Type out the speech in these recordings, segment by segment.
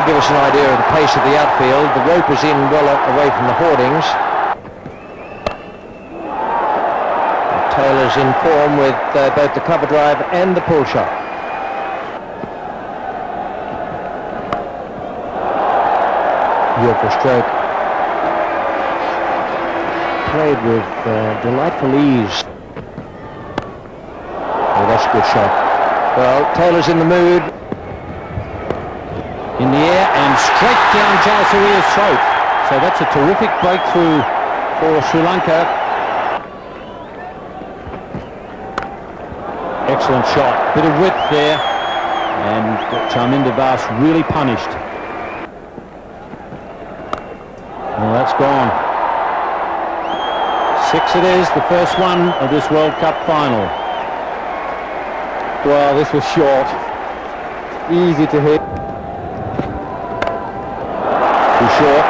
give us an idea of the pace of the outfield. The rope is in well away from the hoardings. Taylor's in form with both the cover drive and the pull shot. Beautiful stroke. Played with delightful ease. Oh, that's a good shot. Well, Taylor's in the mood. In the air and straight down Jayasuriya's throat. So that's a terrific breakthrough for Sri Lanka. Excellent shot. Bit of width there. And Charminder Vas really punished. Well, that's gone. 6 it is, the first one of this World Cup final. Well, this was short. Easy to hit. Too short.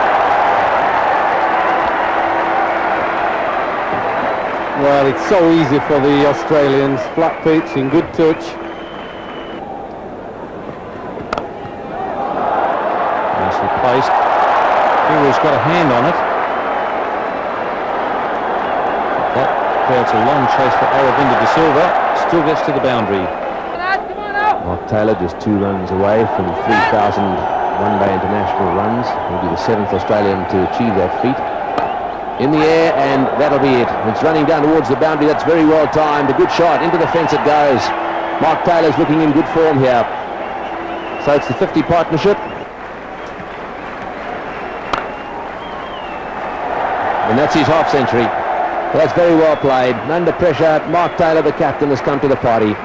Well, it's so easy for the Australians. Flat pitch and good touch. Nicely placed. Hero's got a hand on it. That creates a long chase for Aravinda De Silva. Still gets to the boundary. Mark Taylor just 2 runs away from 3,000 one-day international runs. He'll be the 7th Australian to achieve that feat. In the air, and that'll be it. It's running down towards the boundary. That's very well timed. A good shot. Into the fence it goes. Mark Taylor's looking in good form here. So it's the 50 partnership. And that's his half century. So that's very well played. Under pressure, Mark Taylor, the captain, has come to the party.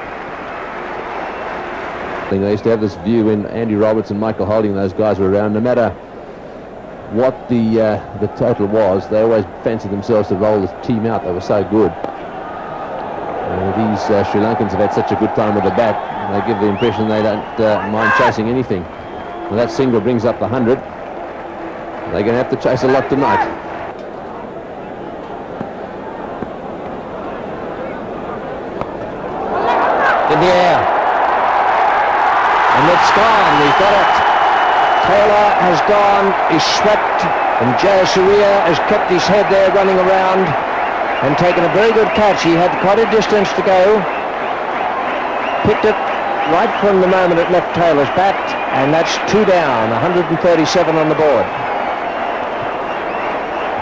They used to have this view when Andy Roberts and Michael Holding, those guys were around, no matter what the total was, they always fancied themselves to roll the team out. They were so good. These Sri Lankans have had such a good time with the bat. They give the impression they don't mind chasing anything. Well, that single brings up the 100. They're going to have to chase a lot tonight. In the air. And it's gone. We've got it. Taylor has gone, is swept, and Jayasuriya has kept his head there running around and taken a very good catch. He had quite a distance to go. Picked it right from the moment it left Taylor's bat, and that's 2 down, 137 on the board.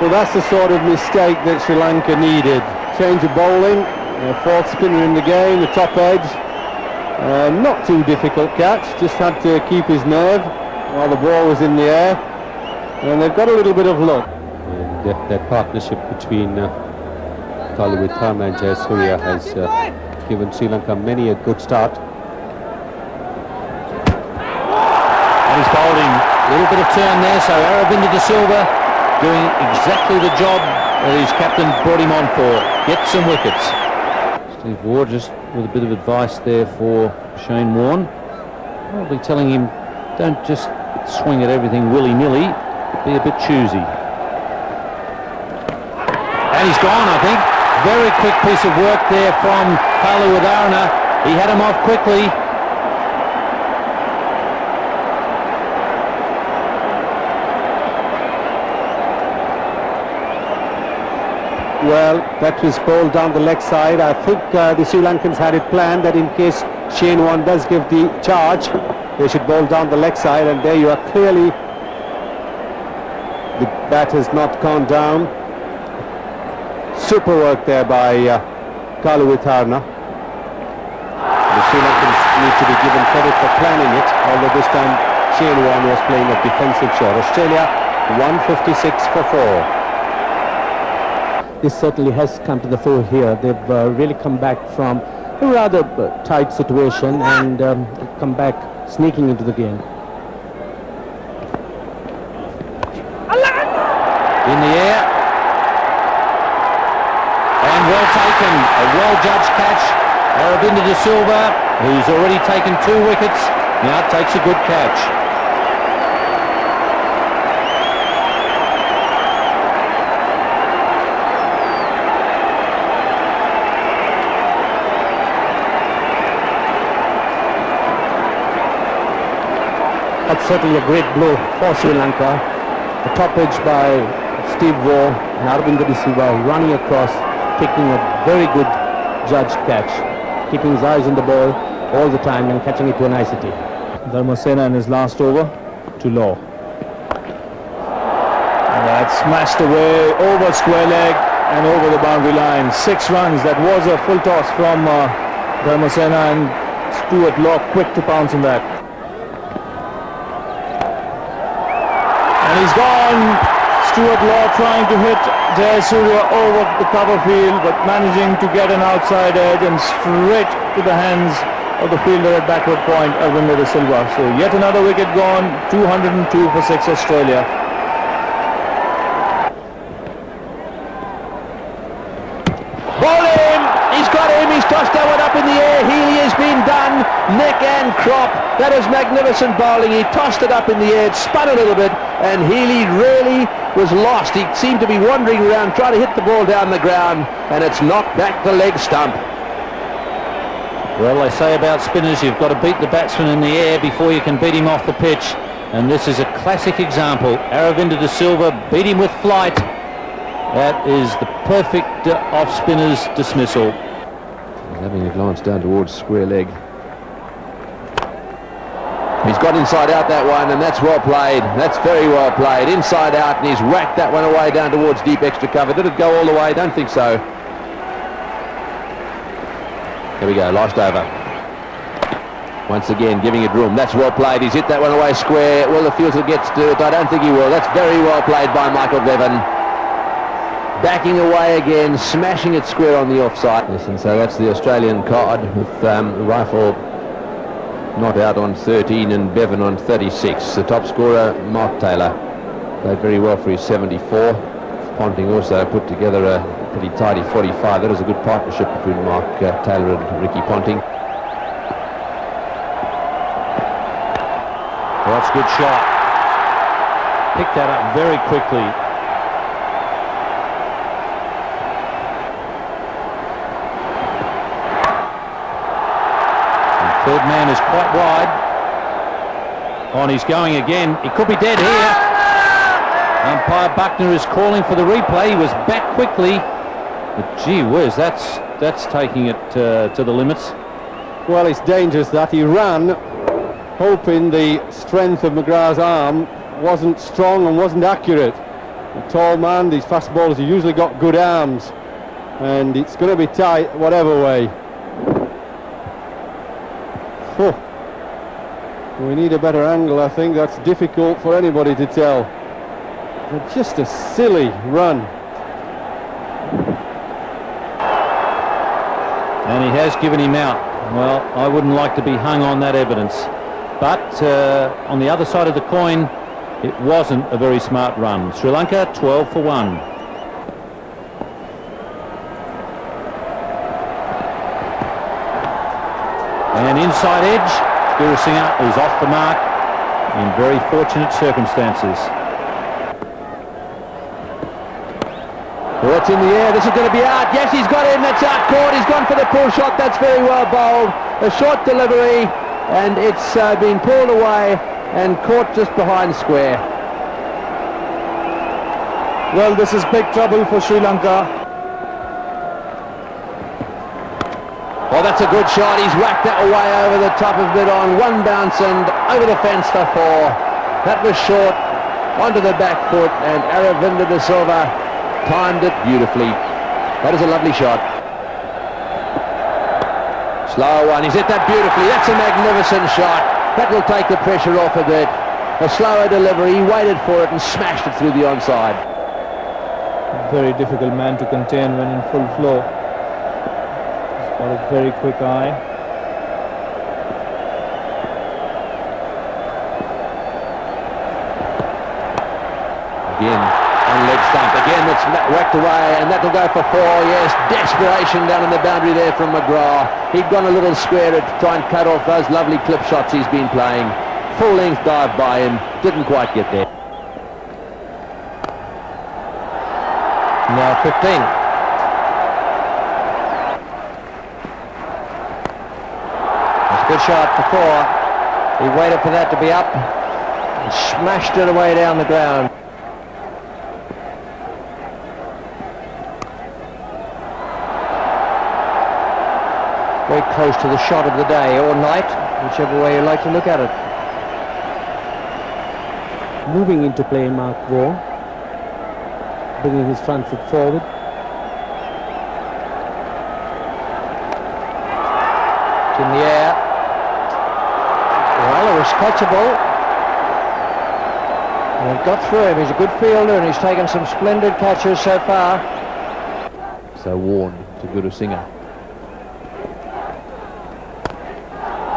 Well, that's the sort of mistake that Sri Lanka needed. Change of bowling, fourth spinner in the game, the top edge. Not too difficult catch, just had to keep his nerve while the ball was in the air, and they've got a little bit of luck. And that partnership between Kaluwitharna and Jayasuriya has given Sri Lanka many a good start. And he's bowling a little bit of turn there, so Aravinda De Silva doing exactly the job that his captain brought him on for. Get some wickets. Steve Waugh just with a bit of advice there for Shane Warne. Probably telling him, don't just swing at everything willy-nilly, be a bit choosy. And he's gone, I think. Very quick piece of work there from Kaluwitharna. He had him off quickly. Well, that was bowled down the leg side. I think the Sri Lankans had it planned that in case Shane Warne does give the charge, they should bowl down the leg side, and there you are. Clearly the bat has not gone down. Super work there by Kaluwitharna. The Sri Lankans need to be given credit for planning it, although this time Shane Warne was playing a defensive shot. Australia 156 for 4. This certainly has come to the fore here. They've really come back from a rather tight situation and come back sneaking into the game. In the air. And well taken. A well-judged catch. Aravinda De Silva, who's already taken 2 wickets, now takes a good catch. That's certainly a great blow for Sri Lanka. The top edge by Steve Waugh and Aravinda De Silva running across, taking a very good judged catch, keeping his eyes on the ball all the time and catching it to a nicety. Dharmasena in his last over to Law. And that's smashed away over square leg and over the boundary line. 6 runs. That was a full toss from Dharmasena, and Stuart Law quick to pounce on that. And he's gone. Stuart Law trying to hit Jayasuriya over the cover field, but managing to get an outside edge and straight to the hands of the fielder at backward point, Aravinda De Silva. So yet another wicket gone. 202 for 6 Australia. Bowling! He's got him, he's tossed that one up in the air. Healy has been done, neck and crop. That is magnificent bowling. He tossed it up in the air, it spun a little bit, and Healy really was lost. He seemed to be wandering around trying to hit the ball down the ground, and it's knocked back the leg stump. Well, they say about spinners, you've got to beat the batsman in the air before you can beat him off the pitch, and this is a classic example. Aravinda De Silva beat him with flight. That is the perfect off-spinner's dismissal. He's having a glance down towards square leg. He's got inside out that one, and that's well played. That's very well played. Inside out, and he's whacked that one away down towards deep extra cover. Did it go all the way? Don't think so. Here we go, last over. Once again, giving it room. That's well played. He's hit that one away square. Will the fielder get to do it? I don't think he will. That's very well played by Michael Bevan. Backing away again, smashing it square on the offside. Yes, and so that's the Australian card with Rifle not out on 13 and Bevan on 36. The top scorer, Mark Taylor, played very well for his 74. Ponting also put together a pretty tidy 45. That was a good partnership between Mark Taylor and Ricky Ponting. Well, that's a good shot. Picked that up very quickly. Third man is quite wide. On, he's going again. He could be dead here. Umpire Buckner is calling for the replay. He was back quickly. But gee whiz, that's taking it to the limits. Well, it's dangerous that he ran, hoping the strength of McGrath's arm wasn't strong and wasn't accurate. A tall man, these fast bowlers have usually got good arms, and it's going to be tight whatever way. Oh. We need a better angle, I think. That's difficult for anybody to tell. But just a silly run. And he has given him out. Well, I wouldn't like to be hung on that evidence. But on the other side of the coin, it wasn't a very smart run. Sri Lanka 12 for 1. And inside edge, Veerasimha is off the mark in very fortunate circumstances. Well, it's in the air. This is going to be out. Yes, he's got him. That's out caught. He's gone for the pull shot. That's very well bowled. A short delivery, and it's been pulled away and caught just behind square. Well, this is big trouble for Sri Lanka. Oh, that's a good shot. He's whacked that away over the top of it on one bounce and over the fence for 4. That was short, onto the back foot, and Aravinda De Silva timed it beautifully. That is a lovely shot. Slow one. He's hit that beautifully. That's a magnificent shot. That will take the pressure off a bit. A slower delivery. He waited for it and smashed it through the onside. Very difficult man to contain when in full flow. Got a very quick eye. Again, on leg stump. Again, that's whacked away, and that'll go for 4. Yes, desperation down in the boundary there from McGrath. He'd gone a little square to try and cut off those lovely clip shots he's been playing. Full length dive by him. Didn't quite get there. Now 15. Good shot for 4. He waited for that to be up. and smashed it away down the ground. Very close to the shot of the day or night, whichever way you like to look at it. Moving into play, Mark Waugh, bringing his front foot forward. It's in the air. Well, it was catchable. And it got through him. He's a good fielder and he's taken some splendid catches so far. So Warren to Guru Singha.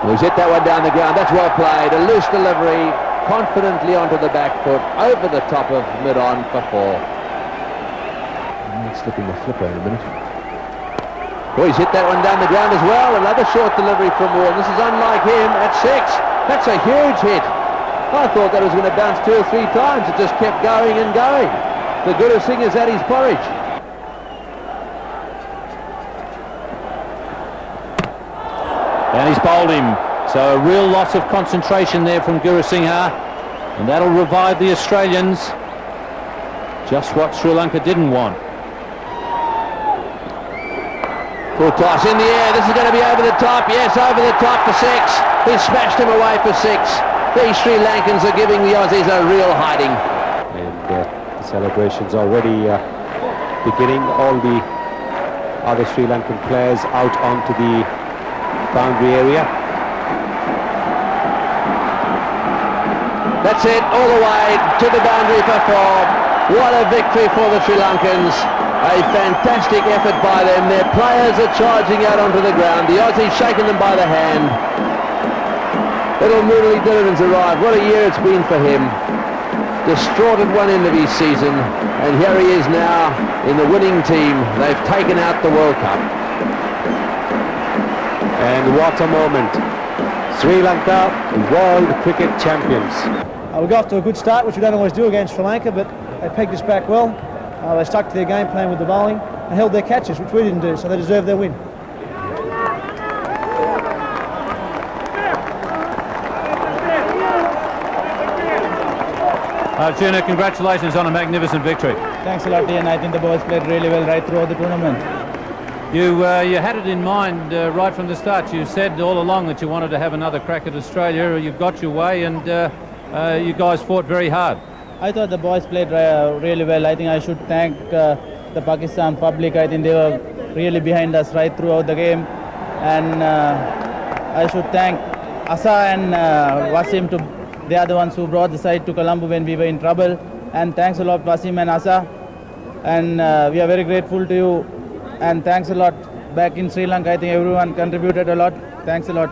He's hit that one down the ground. That's well played. A loose delivery, confidently onto the back foot, over the top of mid-on for 4. Slipping the flipper in a minute. Oh, he's hit that one down the ground as well. Another short delivery from Warren. This is unlike him at 6. That's a huge hit. I thought that was going to bounce 2 or 3 times. It just kept going and going. The Guru Singha's at his porridge. And he's bowled him. So a real loss of concentration there from Guru Singha. And that'll revive the Australians. Just what Sri Lanka didn't want. Full toss in the air. This is going to be over the top. Yes, over the top for 6. He smashed him away for 6. These Sri Lankans are giving the Aussies a real hiding. And the celebrations already beginning. All the other Sri Lankan players out onto the boundary area. That's it, all the way to the boundary for 4. What a victory for the Sri Lankans. A fantastic effort by them. Their players are charging out onto the ground. The Aussies shaking them by the hand. Little Murali Dhillon's arrived. What a year it's been for him. Distraught at one end of his season, and here he is now in the winning team. They've taken out the World Cup. And what a moment. Sri Lanka, world cricket champions. We got off to a good start, which we don't always do against Sri Lanka, but they pegged us back well. They stuck to their game plan with the bowling and held their catches, which we didn't do, so they deserve their win. Arjuna, congratulations on a magnificent victory. Thanks a lot, Ian. I think the boys played really well right throughout the tournament. You had it in mind right from the start. You said all along that you wanted to have another crack at Australia. You've got your way, and you guys fought very hard. I thought the boys played really well. I think I should thank the Pakistan public. I think they were really behind us right throughout the game. And I should thank Asa and Wasim. They are the ones who brought the side to Colombo when we were in trouble. And thanks a lot, Wasim and Asa. And we are very grateful to you. And thanks a lot. Back in Sri Lanka, I think everyone contributed a lot. Thanks a lot.